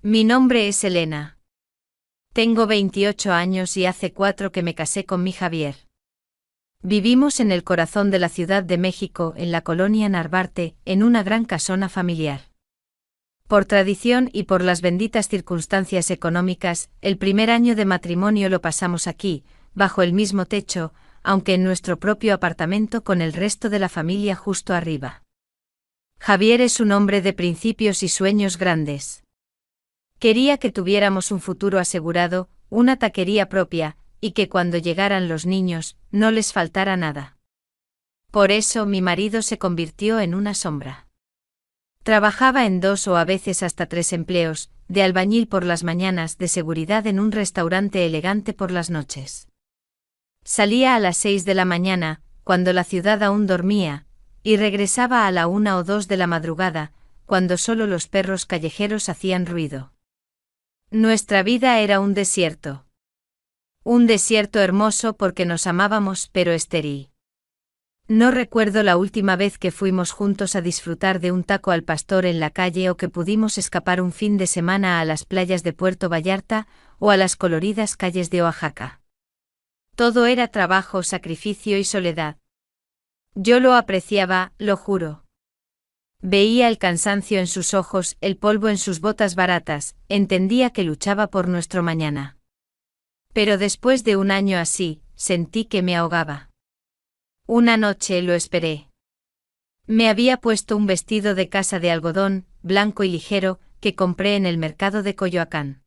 Mi nombre es Elena. Tengo 28 años y hace 4 que me casé con mi Javier. Vivimos en el corazón de la Ciudad de México, en la colonia Narvarte, en una gran casona familiar. Por tradición y por las benditas circunstancias económicas, el primer año de matrimonio lo pasamos aquí, bajo el mismo techo, aunque en nuestro propio apartamento con el resto de la familia justo arriba. Javier es un hombre de principios y sueños grandes. Quería que tuviéramos un futuro asegurado, una taquería propia, y que cuando llegaran los niños, no les faltara nada. Por eso mi marido se convirtió en una sombra. Trabajaba en 2 o a veces hasta 3 empleos, de albañil por las mañanas, de seguridad en un restaurante elegante por las noches. Salía a las 6 de la mañana, cuando la ciudad aún dormía, y regresaba a la 1 o 2 de la madrugada, cuando solo los perros callejeros hacían ruido. Nuestra vida era un desierto. Un desierto hermoso porque nos amábamos pero estéril. No recuerdo la última vez que fuimos juntos a disfrutar de un taco al pastor en la calle o que pudimos escapar un fin de semana a las playas de Puerto Vallarta o a las coloridas calles de Oaxaca. Todo era trabajo, sacrificio y soledad. Yo lo apreciaba, lo juro. Veía el cansancio en sus ojos, el polvo en sus botas baratas, entendía que luchaba por nuestro mañana. Pero después de un año así, sentí que me ahogaba. Una noche lo esperé. Me había puesto un vestido de casa de algodón, blanco y ligero, que compré en el mercado de Coyoacán.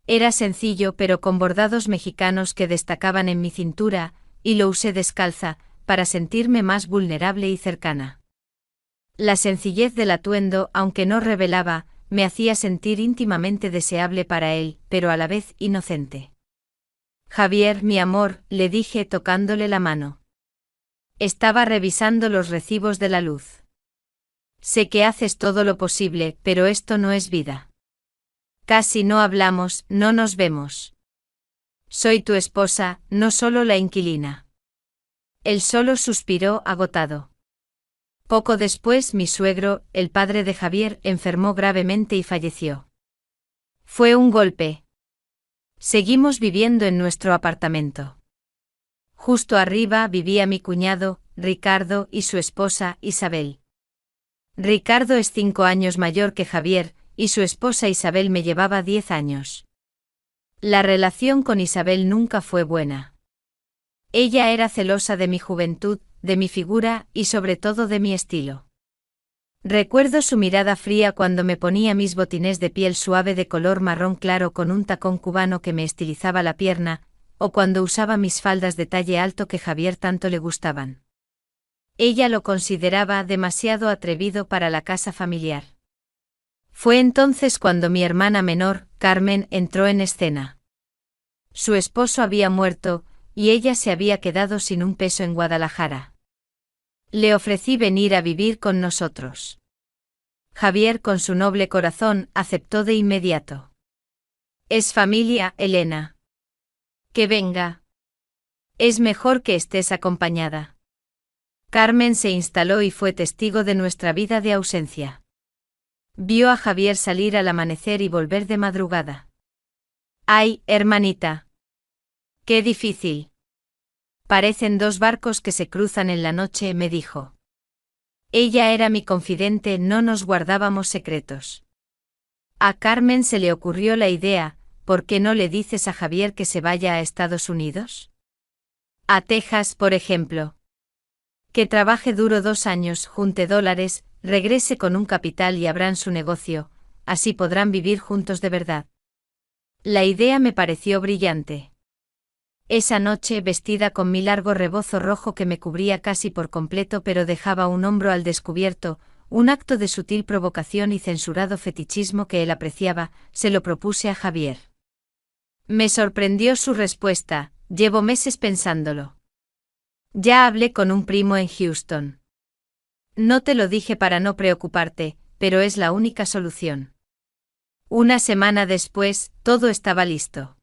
Era sencillo pero con bordados mexicanos que destacaban en mi cintura, y lo usé descalza, para sentirme más vulnerable y cercana. La sencillez del atuendo, aunque no revelaba, me hacía sentir íntimamente deseable para él, pero a la vez inocente. Javier, mi amor, le dije tocándole la mano. Estaba revisando los recibos de la luz. Sé que haces todo lo posible, pero esto no es vida. Casi no hablamos, no nos vemos. Soy tu esposa, no solo la inquilina. Él solo suspiró agotado. Poco después mi suegro, el padre de Javier, enfermó gravemente y falleció. Fue un golpe. Seguimos viviendo en nuestro apartamento. Justo arriba vivía mi cuñado, Ricardo, y su esposa, Isabel. Ricardo es 5 años mayor que Javier, y su esposa Isabel me llevaba 10 años. La relación con Isabel nunca fue buena. Ella era celosa de mi juventud, de mi figura y sobre todo de mi estilo. Recuerdo su mirada fría cuando me ponía mis botines de piel suave de color marrón claro con un tacón cubano que me estilizaba la pierna, o cuando usaba mis faldas de talle alto que Javier tanto le gustaban. Ella lo consideraba demasiado atrevido para la casa familiar. Fue entonces cuando mi hermana menor, Carmen, entró en escena. Su esposo había muerto, y ella se había quedado sin un peso en Guadalajara. Le ofrecí venir a vivir con nosotros. Javier, con su noble corazón, aceptó de inmediato. Es familia, Elena. Que venga. Es mejor que estés acompañada. Carmen se instaló y fue testigo de nuestra vida de ausencia. Vio a Javier salir al amanecer y volver de madrugada. ¡Ay, hermanita! ¡Qué difícil! Parecen 2 barcos que se cruzan en la noche, me dijo. Ella era mi confidente, no nos guardábamos secretos. A Carmen se le ocurrió la idea, ¿por qué no le dices a Javier que se vaya a Estados Unidos? A Texas, por ejemplo. Que trabaje duro 2 años, junte dólares, regrese con un capital y abran su negocio, así podrán vivir juntos de verdad. La idea me pareció brillante. Esa noche, vestida con mi largo rebozo rojo que me cubría casi por completo pero dejaba un hombro al descubierto, un acto de sutil provocación y censurado fetichismo que él apreciaba, se lo propuse a Javier. Me sorprendió su respuesta, llevo meses pensándolo. Ya hablé con un primo en Houston. No te lo dije para no preocuparte, pero es la única solución. Una semana después, todo estaba listo.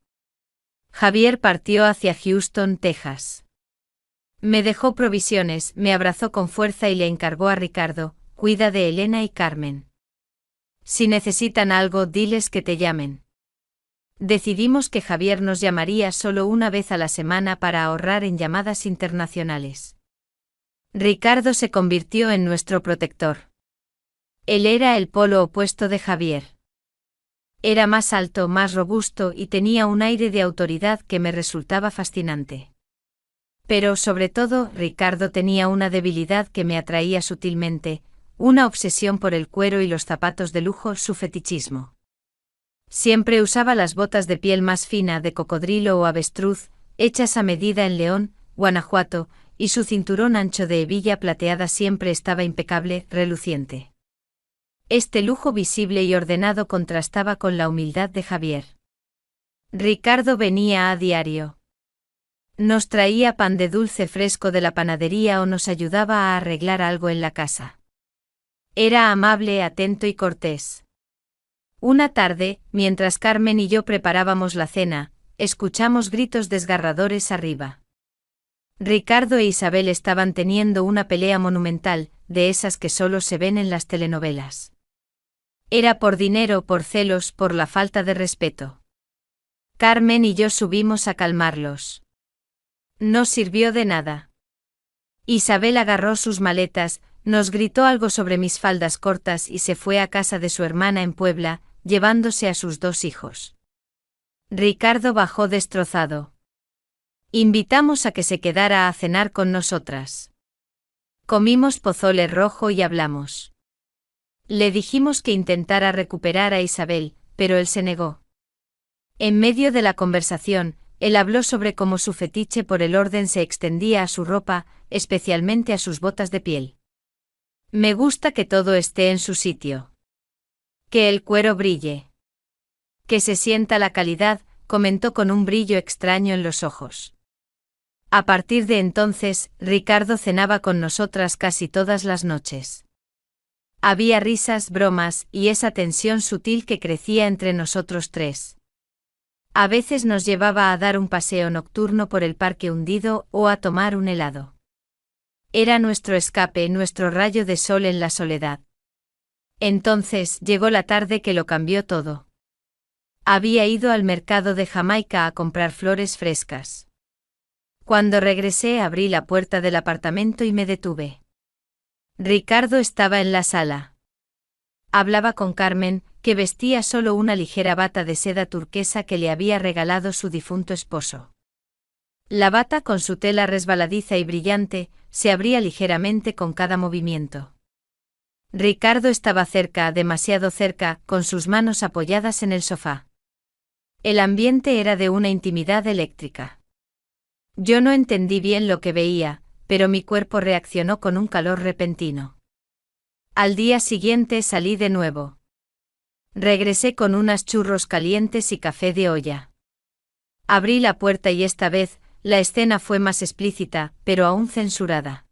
Javier partió hacia Houston, Texas. Me dejó provisiones, me abrazó con fuerza y le encargó a Ricardo, cuida de Elena y Carmen. Si necesitan algo, diles que te llamen. Decidimos que Javier nos llamaría solo una vez a la semana para ahorrar en llamadas internacionales. Ricardo se convirtió en nuestro protector. Él era el polo opuesto de Javier. Era más alto, más robusto y tenía un aire de autoridad que me resultaba fascinante. Pero sobre todo, Ricardo tenía una debilidad que me atraía sutilmente, una obsesión por el cuero y los zapatos de lujo, su fetichismo. Siempre usaba las botas de piel más fina de cocodrilo o avestruz, hechas a medida en León, Guanajuato, y su cinturón ancho de hebilla plateada siempre estaba impecable, reluciente. Este lujo visible y ordenado contrastaba con la humildad de Javier. Ricardo venía a diario. Nos traía pan de dulce fresco de la panadería o nos ayudaba a arreglar algo en la casa. Era amable, atento y cortés. Una tarde, mientras Carmen y yo preparábamos la cena, escuchamos gritos desgarradores arriba. Ricardo e Isabel estaban teniendo una pelea monumental, de esas que solo se ven en las telenovelas. Era por dinero, por celos, por la falta de respeto. Carmen y yo subimos a calmarlos. No sirvió de nada. Isabel agarró sus maletas, nos gritó algo sobre mis faldas cortas y se fue a casa de su hermana en Puebla, llevándose a sus 2 hijos. Ricardo bajó destrozado. Invitamos a que se quedara a cenar con nosotras. Comimos pozole rojo y hablamos. Le dijimos que intentara recuperar a Isabel, pero él se negó. En medio de la conversación, él habló sobre cómo su fetiche por el orden se extendía a su ropa, especialmente a sus botas de piel. Me gusta que todo esté en su sitio. Que el cuero brille. Que se sienta la calidad, comentó con un brillo extraño en los ojos. A partir de entonces, Ricardo cenaba con nosotras casi todas las noches. Había risas, bromas y esa tensión sutil que crecía entre nosotros 3. A veces nos llevaba a dar un paseo nocturno por el parque hundido o a tomar un helado. Era nuestro escape, nuestro rayo de sol en la soledad. Entonces llegó la tarde que lo cambió todo. Había ido al mercado de Jamaica a comprar flores frescas. Cuando regresé abrí la puerta del apartamento y me detuve. Ricardo estaba en la sala. Hablaba con Carmen, que vestía solo una ligera bata de seda turquesa que le había regalado su difunto esposo. La bata, con su tela resbaladiza y brillante, se abría ligeramente con cada movimiento. Ricardo estaba cerca, demasiado cerca, con sus manos apoyadas en el sofá. El ambiente era de una intimidad eléctrica. Yo no entendí bien lo que veía, pero mi cuerpo reaccionó con un calor repentino. Al día siguiente salí de nuevo. Regresé con unos churros calientes y café de olla. Abrí la puerta y esta vez, la escena fue más explícita, pero aún censurada.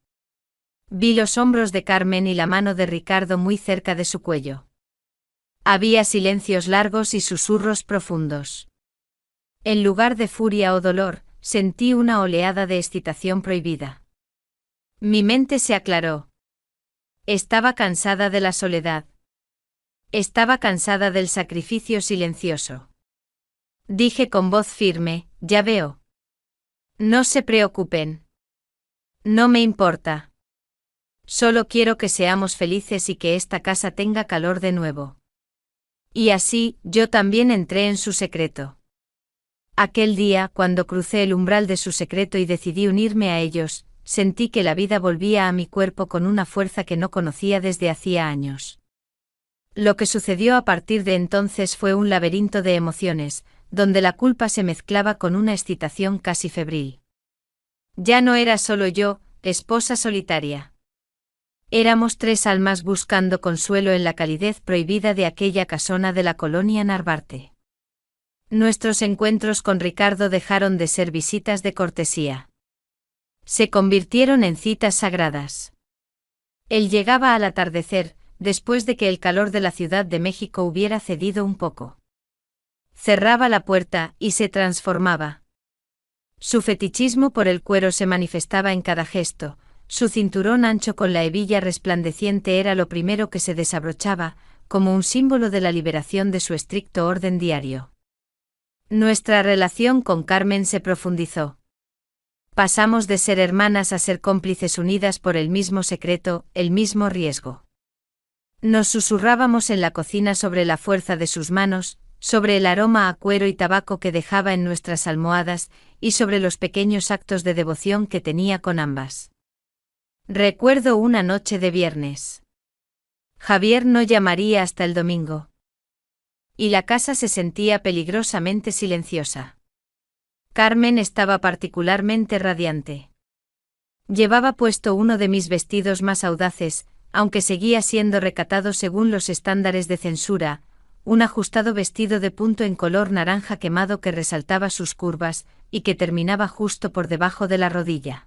Vi los hombros de Carmen y la mano de Ricardo muy cerca de su cuello. Había silencios largos y susurros profundos. En lugar de furia o dolor, sentí una oleada de excitación prohibida. Mi mente se aclaró. Estaba cansada de la soledad. Estaba cansada del sacrificio silencioso. Dije con voz firme, ya veo. No se preocupen. No me importa. Solo quiero que seamos felices y que esta casa tenga calor de nuevo. Y así, yo también entré en su secreto. Aquel día, cuando crucé el umbral de su secreto y decidí unirme a ellos, sentí que la vida volvía a mi cuerpo con una fuerza que no conocía desde hacía años. Lo que sucedió a partir de entonces fue un laberinto de emociones, donde la culpa se mezclaba con una excitación casi febril. Ya no era solo yo, esposa solitaria. Éramos 3 almas buscando consuelo en la calidez prohibida de aquella casona de la colonia Narvarte. Nuestros encuentros con Ricardo dejaron de ser visitas de cortesía. Se convirtieron en citas sagradas. Él llegaba al atardecer, después de que el calor de la Ciudad de México hubiera cedido un poco. Cerraba la puerta y se transformaba. Su fetichismo por el cuero se manifestaba en cada gesto, su cinturón ancho con la hebilla resplandeciente era lo primero que se desabrochaba, como un símbolo de la liberación de su estricto orden diario. Nuestra relación con Carmen se profundizó. Pasamos de ser hermanas a ser cómplices unidas por el mismo secreto, el mismo riesgo. Nos susurrábamos en la cocina sobre la fuerza de sus manos, sobre el aroma a cuero y tabaco que dejaba en nuestras almohadas, y sobre los pequeños actos de devoción que tenía con ambas. Recuerdo una noche de viernes. Javier no llamaría hasta el domingo. Y la casa se sentía peligrosamente silenciosa. Carmen estaba particularmente radiante. Llevaba puesto uno de mis vestidos más audaces, aunque seguía siendo recatado según los estándares de censura, un ajustado vestido de punto en color naranja quemado que resaltaba sus curvas, y que terminaba justo por debajo de la rodilla.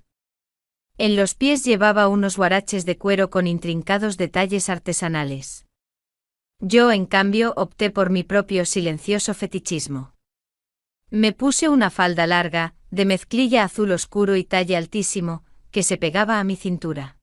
En los pies llevaba unos huaraches de cuero con intrincados detalles artesanales. Yo, en cambio, opté por mi propio silencioso fetichismo. Me puse una falda larga, de mezclilla azul oscuro y talle altísimo, que se pegaba a mi cintura.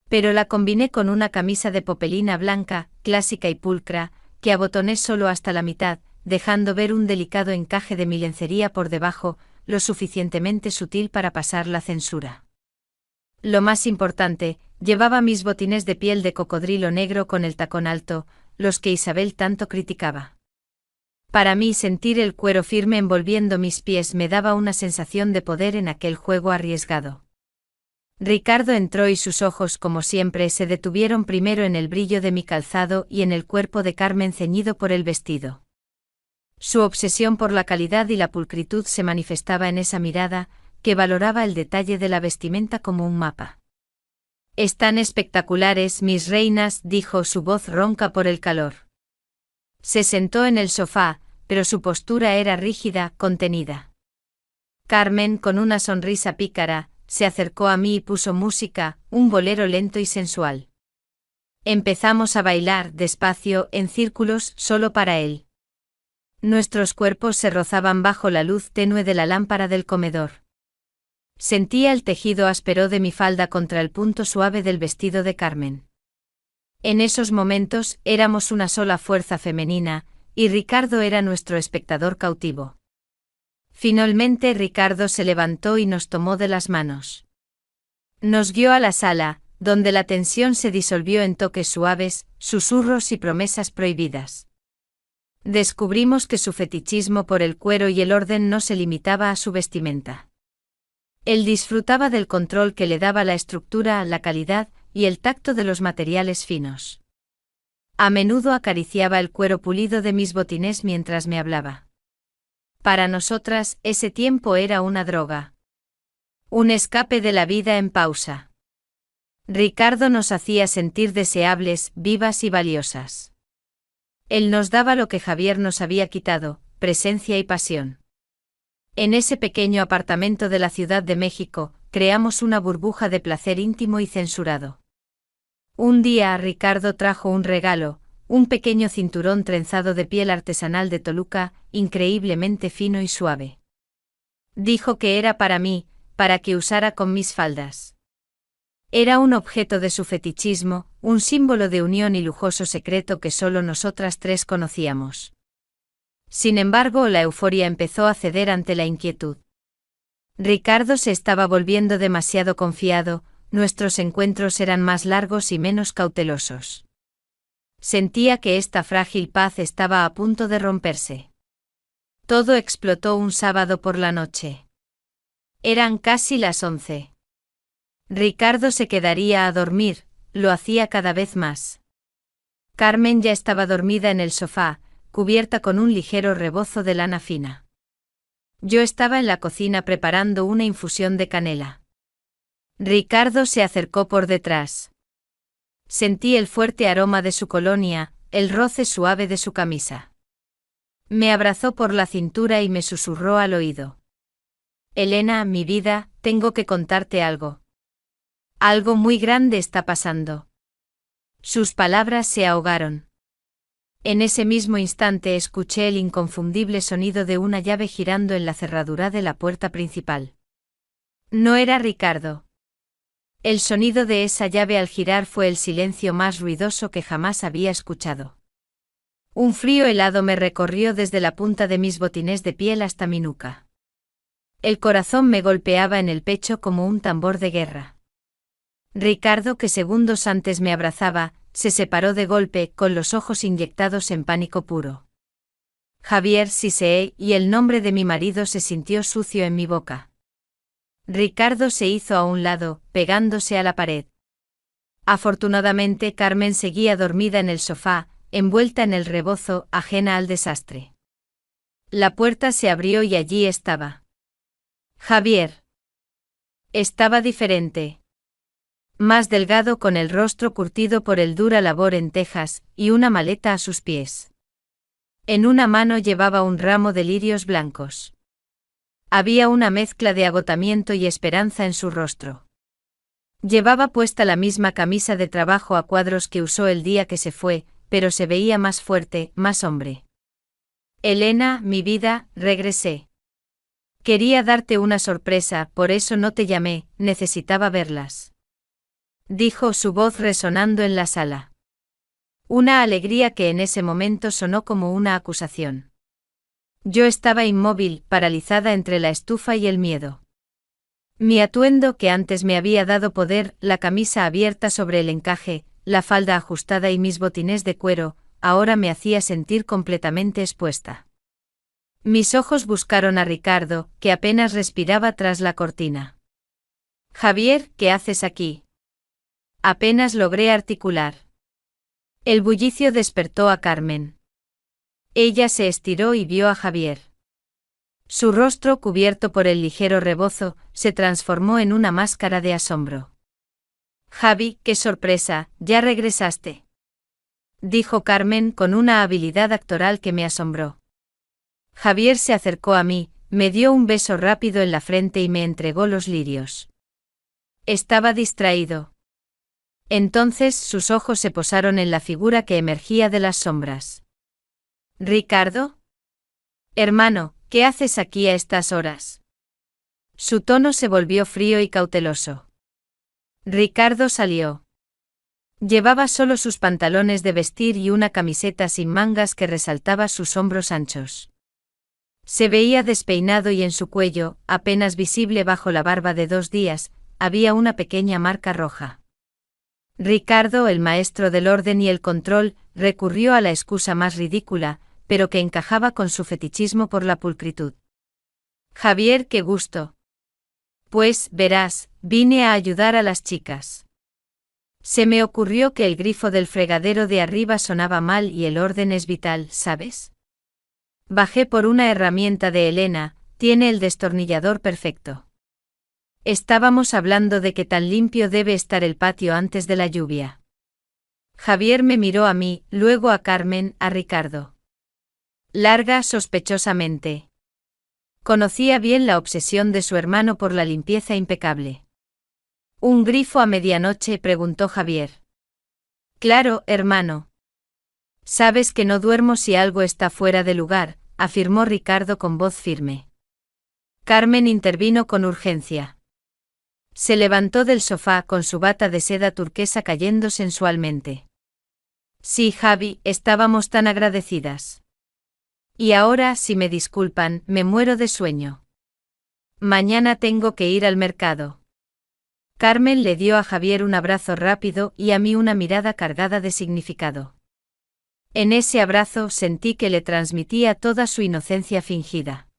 Pero la combiné con una camisa de popelina blanca, clásica y pulcra, que abotoné solo hasta la mitad, dejando ver un delicado encaje de mi lencería por debajo, lo suficientemente sutil para pasar la censura. Lo más importante, llevaba mis botines de piel de cocodrilo negro con el tacón alto, los que Isabel tanto criticaba. Para mí, sentir el cuero firme envolviendo mis pies me daba una sensación de poder en aquel juego arriesgado. Ricardo entró y sus ojos, como siempre, se detuvieron primero en el brillo de mi calzado y en el cuerpo de Carmen ceñido por el vestido. Su obsesión por la calidad y la pulcritud se manifestaba en esa mirada, que valoraba el detalle de la vestimenta como un mapa. «Están espectaculares, mis reinas», dijo su voz ronca por el calor. Se sentó en el sofá, pero su postura era rígida, contenida. Carmen, con una sonrisa pícara, se acercó a mí y puso música, un bolero lento y sensual. Empezamos a bailar, despacio, en círculos, solo para él. Nuestros cuerpos se rozaban bajo la luz tenue de la lámpara del comedor. Sentía el tejido áspero de mi falda contra el punto suave del vestido de Carmen. En esos momentos éramos una sola fuerza femenina, y Ricardo era nuestro espectador cautivo. Finalmente Ricardo se levantó y nos tomó de las manos. Nos guió a la sala, donde la tensión se disolvió en toques suaves, susurros y promesas prohibidas. Descubrimos que su fetichismo por el cuero y el orden no se limitaba a su vestimenta. Él disfrutaba del control que le daba la estructura, la calidad y el tacto de los materiales finos. A menudo acariciaba el cuero pulido de mis botines mientras me hablaba. Para nosotras, ese tiempo era una droga. Un escape de la vida en pausa. Ricardo nos hacía sentir deseables, vivas y valiosas. Él nos daba lo que Javier nos había quitado, presencia y pasión. En ese pequeño apartamento de la Ciudad de México, creamos una burbuja de placer íntimo y censurado. Un día Ricardo trajo un regalo, un pequeño cinturón trenzado de piel artesanal de Toluca, increíblemente fino y suave. Dijo que era para mí, para que usara con mis faldas. Era un objeto de su fetichismo, un símbolo de unión y lujoso secreto que solo nosotras tres conocíamos. Sin embargo, la euforia empezó a ceder ante la inquietud. Ricardo se estaba volviendo demasiado confiado, nuestros encuentros eran más largos y menos cautelosos. Sentía que esta frágil paz estaba a punto de romperse. Todo explotó un sábado por la noche. Eran casi las 11. Ricardo se quedaría a dormir, lo hacía cada vez más. Carmen ya estaba dormida en el sofá, cubierta con un ligero rebozo de lana fina. Yo estaba en la cocina preparando una infusión de canela. Ricardo se acercó por detrás. Sentí el fuerte aroma de su colonia, el roce suave de su camisa. Me abrazó por la cintura y me susurró al oído. Elena, mi vida, tengo que contarte algo. Algo muy grande está pasando. Sus palabras se ahogaron. En ese mismo instante escuché el inconfundible sonido de una llave girando en la cerradura de la puerta principal. No era Ricardo. El sonido de esa llave al girar fue el silencio más ruidoso que jamás había escuchado. Un frío helado me recorrió desde la punta de mis botines de piel hasta mi nuca. El corazón me golpeaba en el pecho como un tambor de guerra. Ricardo, que segundos antes me abrazaba, se separó de golpe, con los ojos inyectados en pánico puro. Javier Sisei, y el nombre de mi marido se sintió sucio en mi boca. Ricardo se hizo a un lado, pegándose a la pared. Afortunadamente Carmen seguía dormida en el sofá, envuelta en el rebozo, ajena al desastre. La puerta se abrió y allí estaba Javier. Estaba diferente. Más delgado, con el rostro curtido por el dura labor en Texas, y una maleta a sus pies. En una mano llevaba un ramo de lirios blancos. Había una mezcla de agotamiento y esperanza en su rostro. Llevaba puesta la misma camisa de trabajo a cuadros que usó el día que se fue, pero se veía más fuerte, más hombre. Elena, mi vida, regresé. Quería darte una sorpresa, por eso no te llamé, necesitaba verlas. Dijo, su voz resonando en la sala. Una alegría que en ese momento sonó como una acusación. Yo estaba inmóvil, paralizada entre la estufa y el miedo. Mi atuendo, que antes me había dado poder, la camisa abierta sobre el encaje, la falda ajustada y mis botines de cuero, ahora me hacía sentir completamente expuesta. Mis ojos buscaron a Ricardo, que apenas respiraba tras la cortina. Javier, ¿qué haces aquí? Apenas logré articular. El bullicio despertó a Carmen. Ella se estiró y vio a Javier. Su rostro, cubierto por el ligero rebozo, se transformó en una máscara de asombro. Javi, qué sorpresa, ya regresaste. Dijo Carmen con una habilidad actoral que me asombró. Javier se acercó a mí, me dio un beso rápido en la frente y me entregó los lirios. Estaba distraído. Entonces sus ojos se posaron en la figura que emergía de las sombras. ¿Ricardo? Hermano, ¿qué haces aquí a estas horas? Su tono se volvió frío y cauteloso. Ricardo salió. Llevaba solo sus pantalones de vestir y una camiseta sin mangas que resaltaba sus hombros anchos. Se veía despeinado y en su cuello, apenas visible bajo la barba de 2 días, había una pequeña marca roja. Ricardo, el maestro del orden y el control, recurrió a la excusa más ridícula, pero que encajaba con su fetichismo por la pulcritud. Javier, qué gusto. Pues, verás, vine a ayudar a las chicas. Se me ocurrió que el grifo del fregadero de arriba sonaba mal y el orden es vital, ¿sabes? Bajé por una herramienta de Elena, tiene el destornillador perfecto. Estábamos hablando de que tan limpio debe estar el patio antes de la lluvia. Javier me miró a mí, luego a Carmen, a Ricardo. Larga sospechosamente. Conocía bien la obsesión de su hermano por la limpieza impecable. ¿Un grifo a medianoche?, preguntó Javier. Claro, hermano. Sabes que no duermo si algo está fuera de lugar, afirmó Ricardo con voz firme. Carmen intervino con urgencia. Se levantó del sofá con su bata de seda turquesa cayendo sensualmente. Sí, Javi, estábamos tan agradecidas. Y ahora, si me disculpan, me muero de sueño. Mañana tengo que ir al mercado. Carmen le dio a Javier un abrazo rápido y a mí una mirada cargada de significado. En ese abrazo sentí que le transmitía toda su inocencia fingida.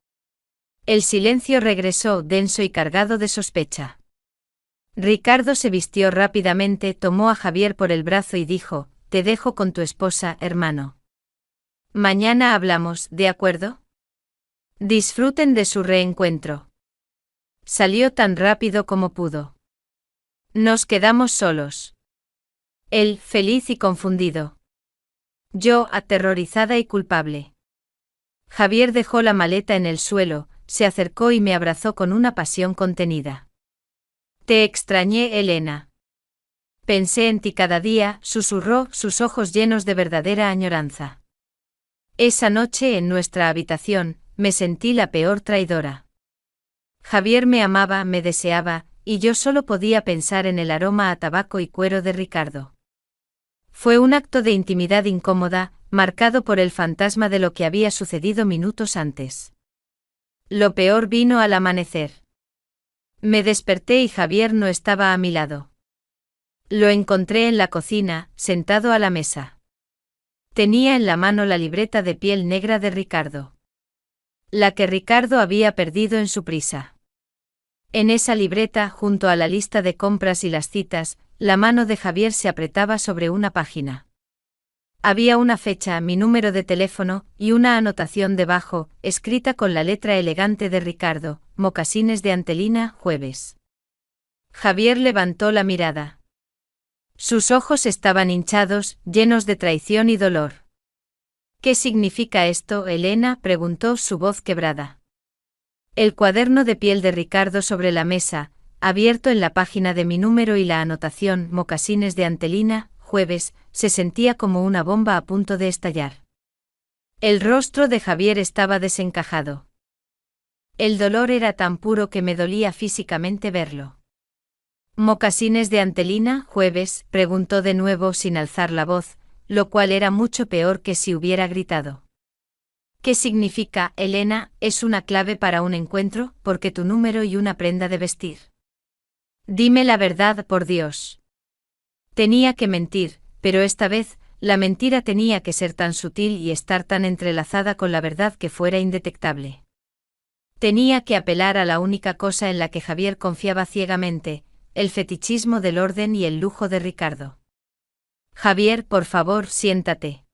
El silencio regresó denso y cargado de sospecha. Ricardo se vistió rápidamente, tomó a Javier por el brazo y dijo, te dejo con tu esposa, hermano. Mañana hablamos, ¿de acuerdo? Disfruten de su reencuentro. Salió tan rápido como pudo. Nos quedamos solos. Él, feliz y confundido. Yo, aterrorizada y culpable. Javier dejó la maleta en el suelo, se acercó y me abrazó con una pasión contenida. Te extrañé, Elena. Pensé en ti cada día, susurró, sus ojos llenos de verdadera añoranza. Esa noche en nuestra habitación, me sentí la peor traidora. Javier me amaba, me deseaba, y yo solo podía pensar en el aroma a tabaco y cuero de Ricardo. Fue un acto de intimidad incómoda, marcado por el fantasma de lo que había sucedido minutos antes. Lo peor vino al amanecer. Me desperté y Javier no estaba a mi lado. Lo encontré en la cocina, sentado a la mesa. Tenía en la mano la libreta de piel negra de Ricardo. La que Ricardo había perdido en su prisa. En esa libreta, junto a la lista de compras y las citas, la mano de Javier se apretaba sobre una página. Había una fecha, mi número de teléfono, y una anotación debajo, escrita con la letra elegante de Ricardo: mocasines de Antelina, jueves. Javier levantó la mirada. Sus ojos estaban hinchados, llenos de traición y dolor. ¿Qué significa esto, Elena?, preguntó su voz quebrada. El cuaderno de piel de Ricardo sobre la mesa, abierto en la página de mi número y la anotación: mocasines de Antelina, jueves, se sentía como una bomba a punto de estallar. El rostro de Javier estaba desencajado. El dolor era tan puro que me dolía físicamente verlo. ¿Mocasines de Antelina, jueves?, preguntó de nuevo sin alzar la voz, lo cual era mucho peor que si hubiera gritado. ¿Qué significa, Elena? ¿Es una clave para un encuentro, porque tu número y una prenda de vestir? Dime la verdad, por Dios. Tenía que mentir, pero esta vez, la mentira tenía que ser tan sutil y estar tan entrelazada con la verdad que fuera indetectable. Tenía que apelar a la única cosa en la que Javier confiaba ciegamente: el fetichismo del orden y el lujo de Ricardo. Javier, por favor, siéntate.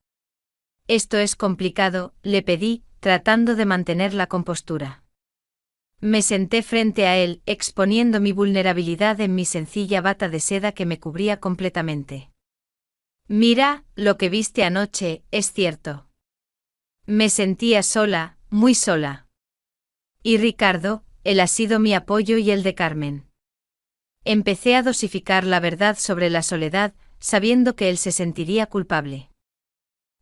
Esto es complicado, le pedí, tratando de mantener la compostura. Me senté frente a él, exponiendo mi vulnerabilidad en mi sencilla bata de seda que me cubría completamente. Mira, lo que viste anoche, es cierto. Me sentía sola, muy sola. Y Ricardo, él ha sido mi apoyo y el de Carmen. Empecé a dosificar la verdad sobre la soledad, sabiendo que él se sentiría culpable.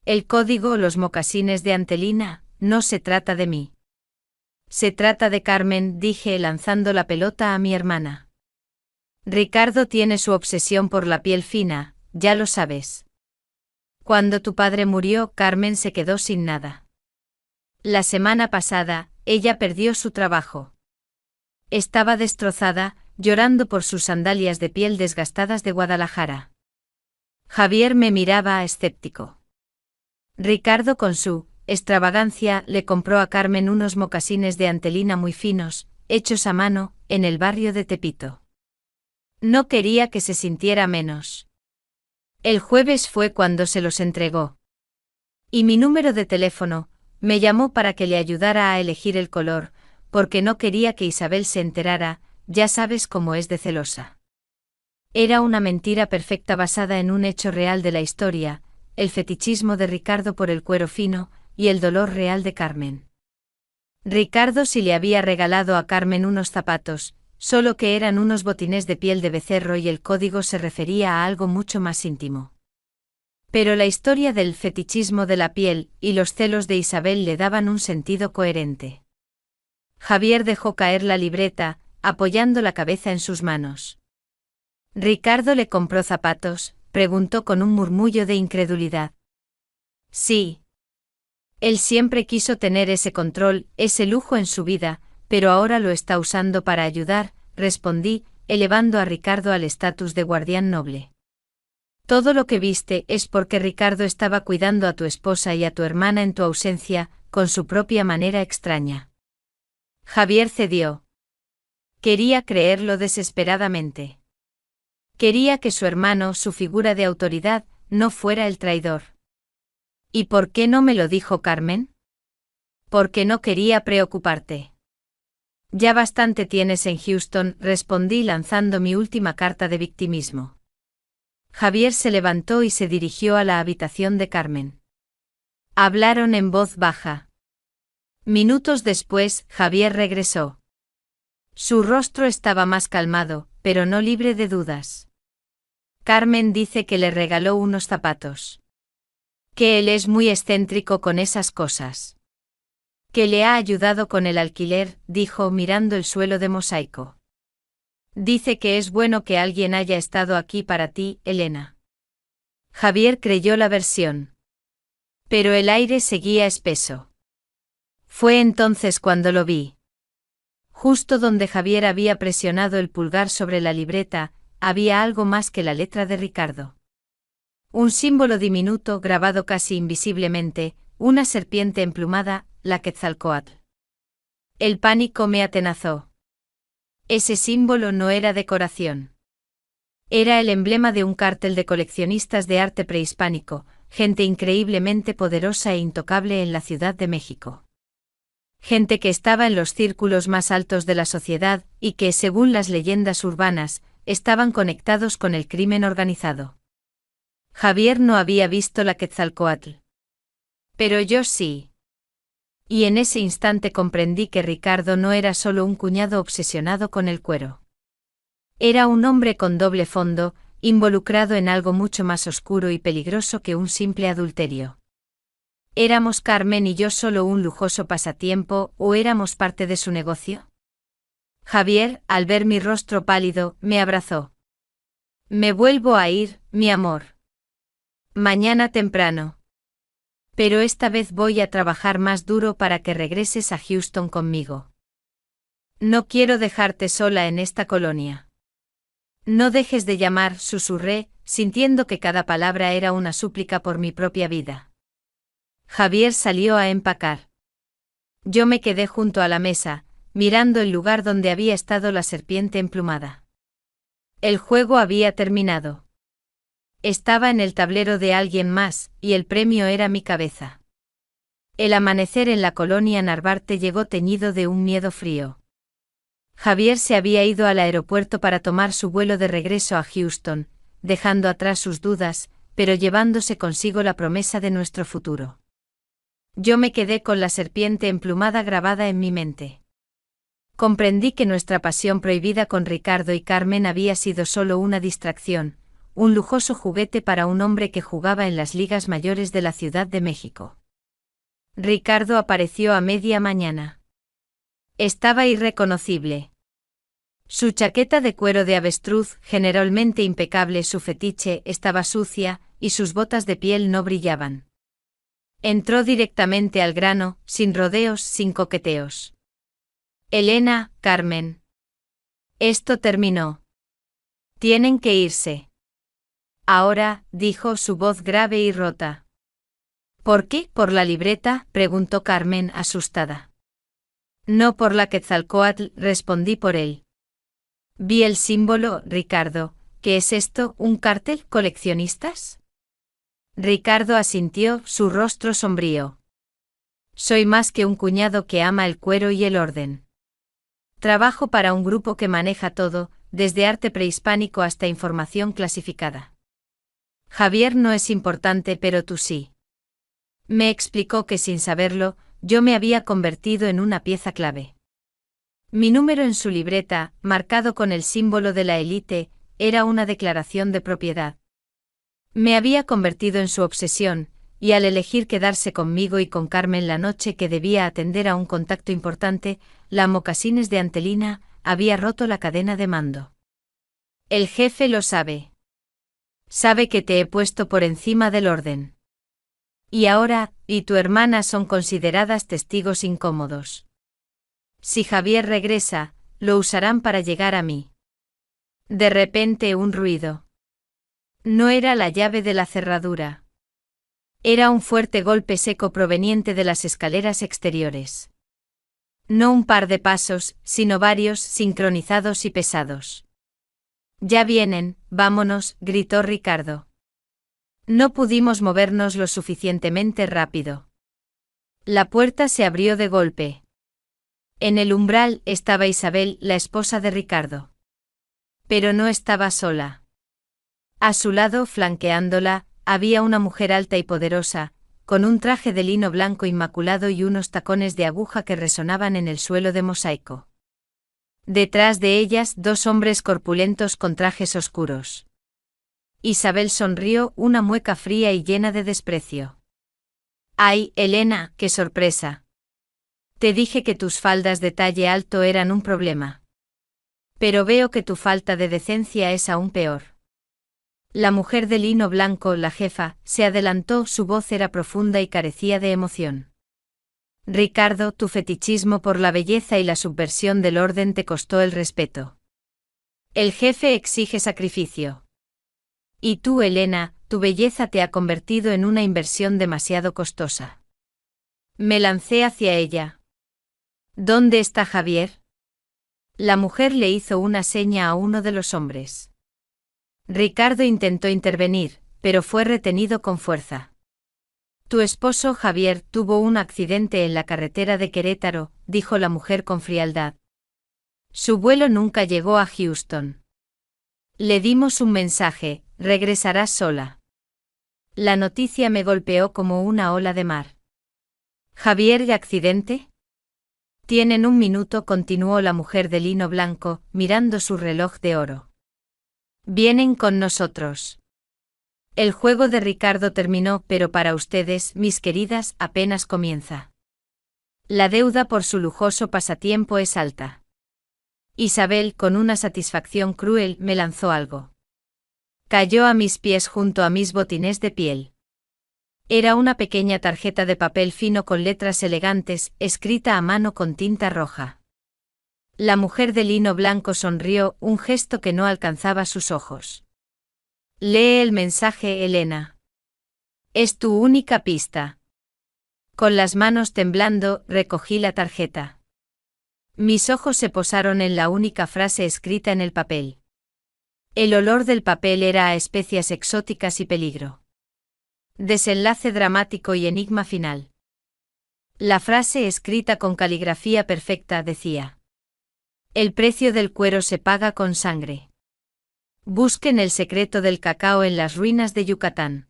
El código, los mocasines de Antelina, no se trata de mí. Se trata de Carmen, dije lanzando la pelota a mi hermana. Ricardo tiene su obsesión por la piel fina, ya lo sabes. Cuando tu padre murió, Carmen se quedó sin nada. La semana pasada, ella perdió su trabajo. Estaba destrozada, llorando por sus sandalias de piel desgastadas de Guadalajara. Javier me miraba escéptico. Ricardo, con su extravagancia, le compró a Carmen unos mocasines de Antelina muy finos, hechos a mano, en el barrio de Tepito. No quería que se sintiera menos. El jueves fue cuando se los entregó. Y mi número de teléfono, me llamó para que le ayudara a elegir el color, porque no quería que Isabel se enterara, ya sabes cómo es de celosa. Era una mentira perfecta basada en un hecho real de la historia: el fetichismo de Ricardo por el cuero fino, y el dolor real de Carmen. Ricardo sí le había regalado a Carmen unos zapatos, solo que eran unos botines de piel de becerro y el código se refería a algo mucho más íntimo. Pero la historia del fetichismo de la piel y los celos de Isabel le daban un sentido coherente. Javier dejó caer la libreta, apoyando la cabeza en sus manos. ¿Ricardo le compró zapatos?, preguntó con un murmullo de incredulidad. Sí. Él siempre quiso tener ese control, ese lujo en su vida, pero ahora lo está usando para ayudar, respondí, elevando a Ricardo al estatus de guardián noble. Todo lo que viste es porque Ricardo estaba cuidando a tu esposa y a tu hermana en tu ausencia, con su propia manera extraña. Javier cedió. Quería creerlo desesperadamente. Quería que su hermano, su figura de autoridad, no fuera el traidor. ¿Y por qué no me lo dijo Carmen? Porque no quería preocuparte. Ya bastante tienes en Houston, respondí lanzando mi última carta de victimismo. Javier se levantó y se dirigió a la habitación de Carmen. Hablaron en voz baja. Minutos después, Javier regresó. Su rostro estaba más calmado, pero no libre de dudas. Carmen dice que le regaló unos zapatos. Que él es muy excéntrico con esas cosas. Que le ha ayudado con el alquiler, dijo mirando el suelo de mosaico. Dice que es bueno que alguien haya estado aquí para ti, Elena. Javier creyó la versión. Pero el aire seguía espeso. Fue entonces cuando lo vi. Justo donde Javier había presionado el pulgar sobre la libreta, había algo más que la letra de Ricardo. Un símbolo diminuto grabado casi invisiblemente, una serpiente emplumada, la Quetzalcóatl. El pánico me atenazó. Ese símbolo no era decoración. Era el emblema de un cártel de coleccionistas de arte prehispánico, gente increíblemente poderosa e intocable en la Ciudad de México. Gente que estaba en los círculos más altos de la sociedad y que, según las leyendas urbanas, estaban conectados con el crimen organizado. Javier no había visto la Quetzalcóatl. Pero yo sí. Y en ese instante comprendí que Ricardo no era solo un cuñado obsesionado con el cuero. Era un hombre con doble fondo, involucrado en algo mucho más oscuro y peligroso que un simple adulterio. ¿Éramos Carmen y yo solo un lujoso pasatiempo o éramos parte de su negocio? Javier, al ver mi rostro pálido, me abrazó. Me vuelvo a ir, mi amor. Mañana temprano. Pero esta vez voy a trabajar más duro para que regreses a Houston conmigo. No quiero dejarte sola en esta colonia. No dejes de llamar, susurré, sintiendo que cada palabra era una súplica por mi propia vida. Javier salió a empacar. Yo me quedé junto a la mesa, mirando el lugar donde había estado la serpiente emplumada. El juego había terminado. Estaba en el tablero de alguien más, y el premio era mi cabeza. El amanecer en la colonia Narvarte llegó teñido de un miedo frío. Javier se había ido al aeropuerto para tomar su vuelo de regreso a Houston, dejando atrás sus dudas, pero llevándose consigo la promesa de nuestro futuro. Yo me quedé con la serpiente emplumada grabada en mi mente. Comprendí que nuestra pasión prohibida con Ricardo y Carmen había sido solo una distracción, un lujoso juguete para un hombre que jugaba en las ligas mayores de la Ciudad de México. Ricardo apareció a media mañana. Estaba irreconocible. Su chaqueta de cuero de avestruz, generalmente impecable, su fetiche, estaba sucia, y sus botas de piel no brillaban. Entró directamente al grano, sin rodeos, sin coqueteos. Elena, Carmen. Esto terminó. Tienen que irse. Ahora, dijo su voz grave y rota. ¿Por qué? ¿Por la libreta?, preguntó Carmen asustada. No por la Quetzalcóatl, respondí por él. Vi el símbolo, Ricardo. ¿Qué es esto, un cártel, coleccionistas? Ricardo asintió, su rostro sombrío. Soy más que un cuñado que ama el cuero y el orden. Trabajo para un grupo que maneja todo, desde arte prehispánico hasta información clasificada. Javier no es importante, pero tú sí. Me explicó que sin saberlo, yo me había convertido en una pieza clave. Mi número en su libreta, marcado con el símbolo de la élite, era una declaración de propiedad. Me había convertido en su obsesión, y al elegir quedarse conmigo y con Carmen la noche que debía atender a un contacto importante, la mocasines de Antelina, había roto la cadena de mando. El jefe lo sabe. Sabe que te he puesto por encima del orden. Y ahora, y tu hermana son consideradas testigos incómodos. Si Javier regresa, lo usarán para llegar a mí. De repente un ruido. No era la llave de la cerradura. Era un fuerte golpe seco proveniente de las escaleras exteriores. No un par de pasos, sino varios, sincronizados y pesados. Ya vienen, vámonos, gritó Ricardo. No pudimos movernos lo suficientemente rápido. La puerta se abrió de golpe. En el umbral estaba Isabel, la esposa de Ricardo. Pero no estaba sola. A su lado, flanqueándola, había una mujer alta y poderosa, con un traje de lino blanco inmaculado y unos tacones de aguja que resonaban en el suelo de mosaico. Detrás de ellas, dos hombres corpulentos con trajes oscuros. Isabel sonrió, una mueca fría y llena de desprecio. ¡Ay, Elena, qué sorpresa! Te dije que tus faldas de talle alto eran un problema. Pero veo que tu falta de decencia es aún peor. La mujer de lino blanco, la jefa, se adelantó, su voz era profunda y carecía de emoción. Ricardo, tu fetichismo por la belleza y la subversión del orden te costó el respeto. El jefe exige sacrificio. Y tú, Elena, tu belleza te ha convertido en una inversión demasiado costosa. Me lancé hacia ella. ¿Dónde está Javier? La mujer le hizo una seña a uno de los hombres. Ricardo intentó intervenir, pero fue retenido con fuerza. Tu esposo Javier tuvo un accidente en la carretera de Querétaro, dijo la mujer con frialdad. Su vuelo nunca llegó a Houston. Le dimos un mensaje, regresará sola. La noticia me golpeó como una ola de mar. ¿Javier y accidente? Tienen un minuto, continuó la mujer de lino blanco, mirando su reloj de oro. Vienen con nosotros. El juego de Ricardo terminó, pero para ustedes, mis queridas, apenas comienza. La deuda por su lujoso pasatiempo es alta. Isabel, con una satisfacción cruel, me lanzó algo. Cayó a mis pies junto a mis botines de piel. Era una pequeña tarjeta de papel fino con letras elegantes, escrita a mano con tinta roja. La mujer de lino blanco sonrió, un gesto que no alcanzaba sus ojos. Lee el mensaje, Elena. Es tu única pista. Con las manos temblando, recogí la tarjeta. Mis ojos se posaron en la única frase escrita en el papel. El olor del papel era a especias exóticas y peligro. Desenlace dramático y enigma final. La frase, escrita con caligrafía perfecta, decía: el precio del cuero se paga con sangre. Busquen el secreto del cacao en las ruinas de Yucatán.